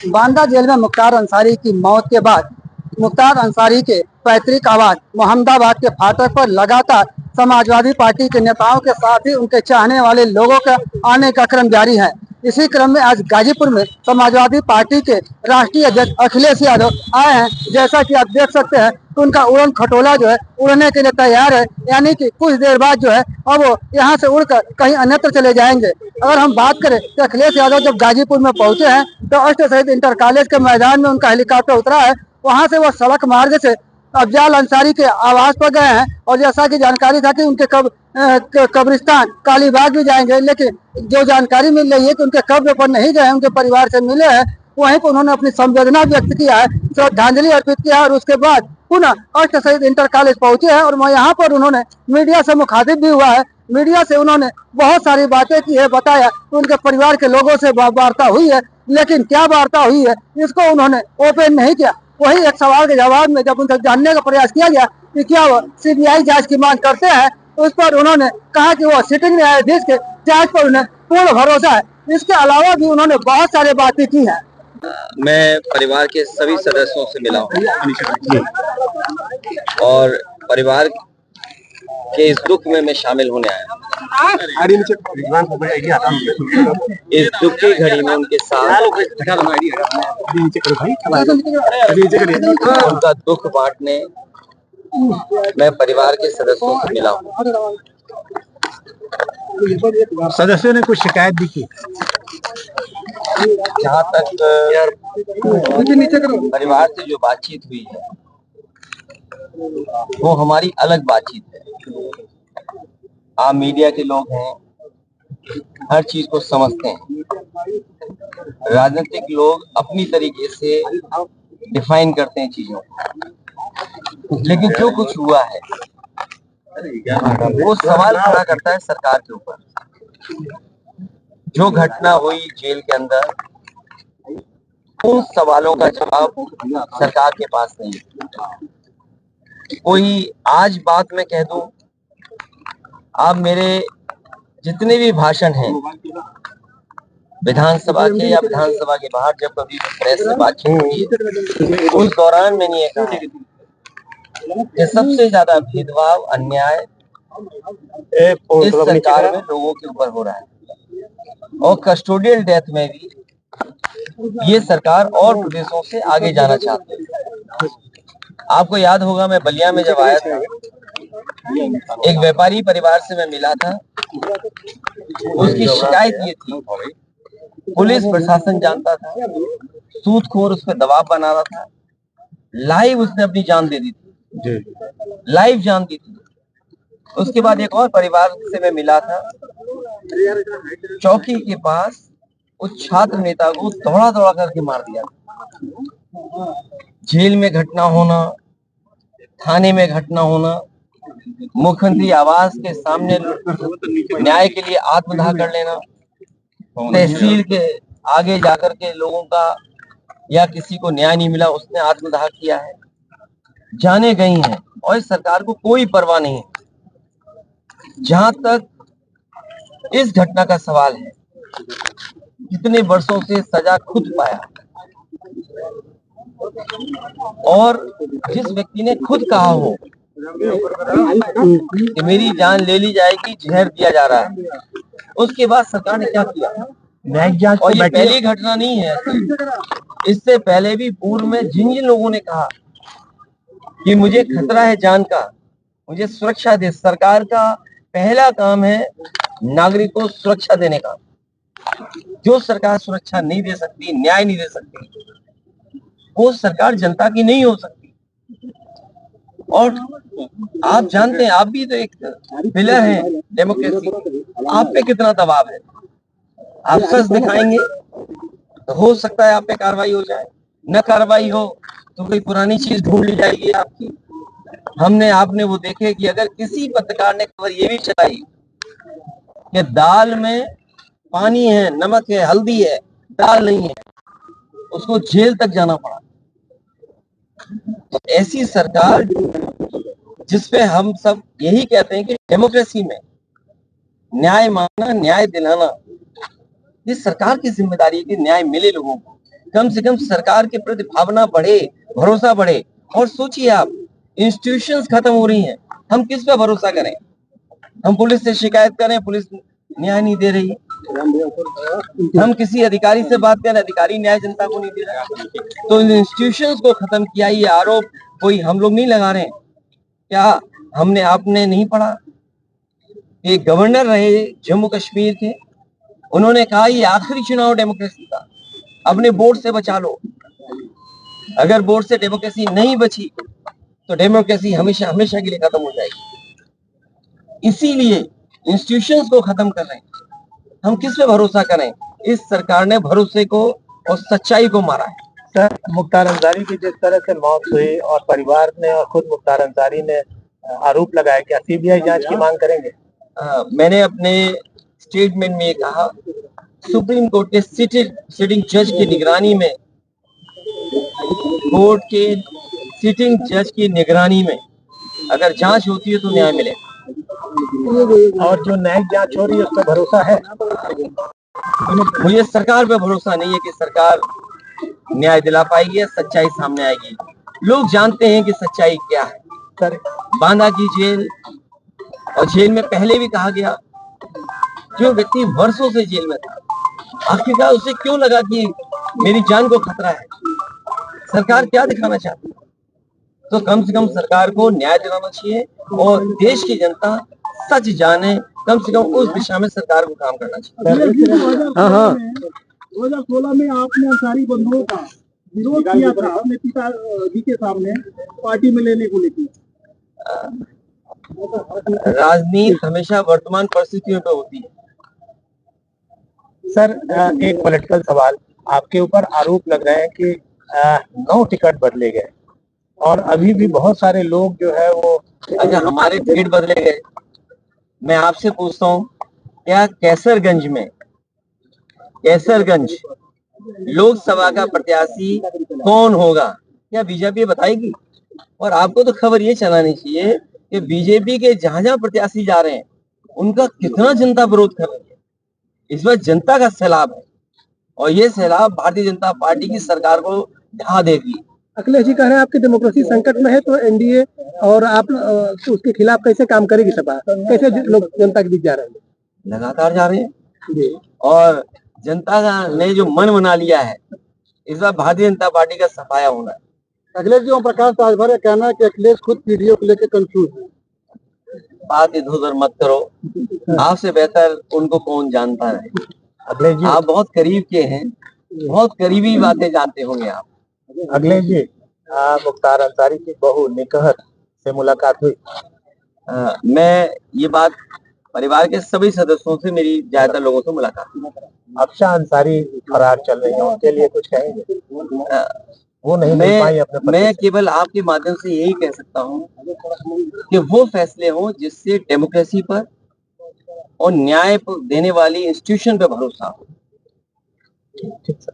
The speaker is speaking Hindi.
बांदा जेल में मुख्तार अंसारी की मौत के बाद मुख्तार अंसारी के पैतृक आवास मोहम्मदाबाद के फाटक पर लगातार समाजवादी पार्टी के नेताओं के साथ ही उनके चाहने वाले लोगों का आने का क्रम जारी है। इसी क्रम में आज गाजीपुर में समाजवादी पार्टी के राष्ट्रीय अध्यक्ष अखिलेश यादव आए हैं। जैसा कि आप देख सकते हैं कि उनका उड़न खटोला जो है उड़ने के लिए तैयार है, यानी कि कुछ देर बाद जो है अब वो यहाँ से उड़कर कहीं अन्यत्र चले जाएंगे। अगर हम बात करें तो अखिलेश यादव जब गाजीपुर में पहुंचे हैं तो अष्ट शहीद इंटर कॉलेज के मैदान में उनका हेलीकॉप्टर उतरा है। वहां से वो सड़क मार्ग से अफजाल अंसारी के आवास पर गए हैं और जैसा कि जानकारी था कि उनके कब्रिस्तान कालीबाग भी जाएंगे, लेकिन जो जानकारी मिल रही है कि उनके कब्र पर नहीं गए, उनके परिवार से मिले हैं। वहीं पर उन्होंने अपनी संवेदना व्यक्त किया है, श्रद्धांजलि अर्पित किया है और उसके बाद पुनः अष्ट शहीद इंटर कॉलेज पहुंचे हैं और यहाँ पर उन्होंने मीडिया से मुखातिब भी हुआ है। मीडिया से उन्होंने बहुत सारी बातें की है, बताया कि उनके परिवार के लोगों से वार्ता हुई है, लेकिन क्या वार्ता हुई है इसको उन्होंने ओपन नहीं किया। वही एक सवाल के जवाब में जब उनसे जानने का प्रयास किया गया कि क्या वो सीबीआई जांच की मांग करते हैं, तो उस पर उन्होंने कहा कि वो सिटिंग न्यायाधीश के जांच पर उन्हें पूर्ण भरोसा है। इसके अलावा भी उन्होंने बहुत सारी बातें की हैं। मैं परिवार के सभी सदस्यों से मिला हूँ और परिवार के इस दुख में मैं शामिल होने आया। इस दुख की घड़ी में उनके साथ उनका दुख बांटने मैं परिवार के सदस्यों से मिला हूँ। सदस्यों ने कुछ शिकायत भी की। जहाँ तक परिवार से जो बातचीत हुई है वो हमारी अलग बातचीत है। आप मीडिया के लोग हैं, हर चीज को समझते हैं। राजनीतिक लोग अपनी तरीके से डिफाइन करते हैं चीजों को, लेकिन जो कुछ हुआ है वो सवाल खड़ा करता है सरकार के ऊपर। जो घटना हुई जेल के अंदर, उन सवालों का जवाब सरकार के पास नहीं है। कोई आज बात मैं कह दूं, आप मेरे जितने भी भाषण हैं विधानसभा के या विधानसभा के बाहर जब कभी प्रेस से बातचीत हुई है, उस दौरान मैंने ये कहा कि सबसे ज्यादा भेदभाव अन्याय इस सरकार में लोगों के ऊपर हो रहा है और कस्टोडियल डेथ में भी ये सरकार और प्रदेशों से आगे जाना चाहती है। आपको याद होगा मैं बलिया में जब आया था, एक व्यापारी परिवार से मैं मिला था। उसकी शिकायत ये थी, पुलिस प्रशासन जानता था, सूदखोर उस पर दबाव बना रहा था। लाइव उसने अपनी जान दे दी थी, लाइव जान दी थी। उसके बाद एक और परिवार से मैं मिला था, चौकी के पास उस छात्र नेता को दौड़ा दौड़ा करके मार दिया। जेल में घटना होना, थाने में घटना होना, मुख्यमंत्री आवास के सामने न्याय के लिए आत्मदाह कर लेना, तहसील के आगे जाकर के लोगों का या किसी को न्याय नहीं मिला उसने आत्मदाह किया है, जाने गई हैं और इस सरकार को कोई परवाह नहीं है। जहां तक इस घटना का सवाल है, कितने वर्षों से सजा खुद पाया और जिस व्यक्ति ने खुद कहा हो कि मेरी जान ले ली जाएगी, जहर दिया जा रहा है, उसके बाद सरकार ने क्या किया? और ये पहली घटना नहीं है, इससे पहले भी पूर्व में जिन जिन लोगों ने कहा कि मुझे खतरा है जान का, मुझे सुरक्षा दे, सरकार का पहला काम है नागरिकों को सुरक्षा देने का। जो सरकार सुरक्षा नहीं दे सकती, न्याय नहीं दे सकती, वो सरकार जनता की नहीं हो सकती। और आप जानते हैं, आप भी तो एक पिलर हैं डेमोक्रेसी, आप पे कितना दबाव है। आप सच दिखाएंगे तो हो सकता है आप पे कार्रवाई हो जाए, न कार्रवाई हो तो कोई पुरानी चीज ढूंढ ली जाएगी आपकी। आपने वो देखे कि अगर किसी पत्रकार ने खबर ये भी चलाई कि दाल में पानी है, नमक है, हल्दी है, दाल नहीं है, उसको जेल तक जाना पड़ा। तो ऐसी सरकार जिसपे हम सब यही कहते हैं कि डेमोक्रेसी में न्याय मांगना, न्याय दिलाना, ये सरकार की जिम्मेदारी है कि न्याय मिले लोगों को। कम से कम सरकार के प्रति भावना बढ़े, भरोसा बढ़े। और सोचिए आप, इंस्टीट्यूशंस खत्म हो रही हैं, हम किस पे भरोसा करें? हम पुलिस से शिकायत करें, पुलिस न्याय नहीं दे रही। हम किसी अधिकारी से बात करें, अधिकारी न्याय जनता को नहीं दे रहा। तो इन इंस्टीट्यूशंस को खत्म किया, ये आरोप कोई हम लोग नहीं लगा रहे हैं। क्या हमने आपने नहीं पढ़ा? एक गवर्नर रहे जम्मू कश्मीर के, उन्होंने कहा ये आखिरी चुनाव डेमोक्रेसी का, अपने बोर्ड से बचा लो। अगर बोर्ड से डेमोक्रेसी नहीं बची तो डेमोक्रेसी हमेशा हमेशा के लिए खत्म हो जाएगी। इसीलिए इंस्टीट्यूशंस को खत्म कर रहे हैं। हम किस पे भरोसा करें? इस सरकार ने भरोसे को और सच्चाई को मारा है। सर, मुख्तार अंसारी की जिस तरह से मौत हुई और परिवार ने और खुद मुख्तार अंसारी ने आरोप लगाया, क्या सीबीआई जांच की मांग करेंगे? मैंने अपने स्टेटमेंट में कहा, सुप्रीम कोर्ट के सिटिंग जज की निगरानी में, कोर्ट के सिटिंग जज की निगरानी में अगर जांच होती है तो न्याय मिलेगा। और जो न्यायिक जांच हो रही है उस पर भरोसा है? मुझे सरकार पे भरोसा नहीं है कि सरकार न्याय दिला पाएगी या सच्चाई सामने आएगी। लोग जानते हैं कि सच्चाई क्या है। सर, बांदा की जेल, और जेल में पहले भी कहा गया, जो व्यक्ति वर्षों से जेल में था, आखिरकार उसे क्यों लगा कि मेरी जान को खतरा है? सरकार क्या दिखाना चाहती है? तो कम से कम सरकार को न्याय दिलाना चाहिए और देश की जनता सच जाने, कम से कम उस दिशा में सरकार को काम करना चाहिए। हाँ, 2016 में आपने अंसारी बंधुओं का विरोध किया था अपने पिताजी के सामने पार्टी में लेने को लेकर। राजनीति हमेशा वर्तमान परिस्थितियों पे होती है। सर, एक पॉलिटिकल सवाल, आपके ऊपर आरोप लग रहे हैं कि 9 टिकट बदले गए और अभी भी बहुत सारे लोग जो है वो अच्छा, हमारे टिकट बदले गए। मैं आपसे पूछता हूँ, क्या कैसरगंज लोकसभा का प्रत्याशी कौन होगा? क्या बीजेपी बताएगी? और आपको तो खबर ये चलानी चाहिए कि बीजेपी के जहां जहां प्रत्याशी जा रहे हैं उनका कितना जनता विरोध कर रही है। इस बार जनता का सैलाब है और ये सैलाब भारतीय जनता पार्टी की सरकार को ढहा देगी। अखिलेश जी कह रहे हैं आपकी डेमोक्रेसी संकट में है, तो एनडीए और आप उसके खिलाफ कैसे काम करेगी सपा? कैसे लोग जनता के बीच जा रहे हैं? लगातार जा रहे हैं और जनता ने जो मन बना लिया है, इस बार भारतीय जनता पार्टी का सफाया होना है। अखिलेश जी, ओम प्रकाश राजभर का कहना है कि अखिलेश खुद पीडीओ को लेकर कंफ्यूज है। बात इधर उधर मत करो, आपसे बेहतर उनको कौन जानता है। अखिलेश जी, आप बहुत करीब के हैं, बहुत करीबी बातें जानते होंगे आप। अखिलेश जी, मुख्तार अंसारी की बहू निकहत से मुलाकात हुई? मैं ये बात, परिवार के सभी सदस्यों से, मेरी ज्यादातर लोगों से मुलाकात हुई। अफशान अंसारी फरार चल रही है, उनके लिए कुछ कहेंगे? वो नहीं मिल पाई अपने पति मैं से। केवल आपके माध्यम से यही कह सकता हूँ कि वो फैसले हों जिससे डेमोक्रेसी पर और न्याय देने वाली इंस्टीट्यूशन पे भरोसा हो। ठीक सर।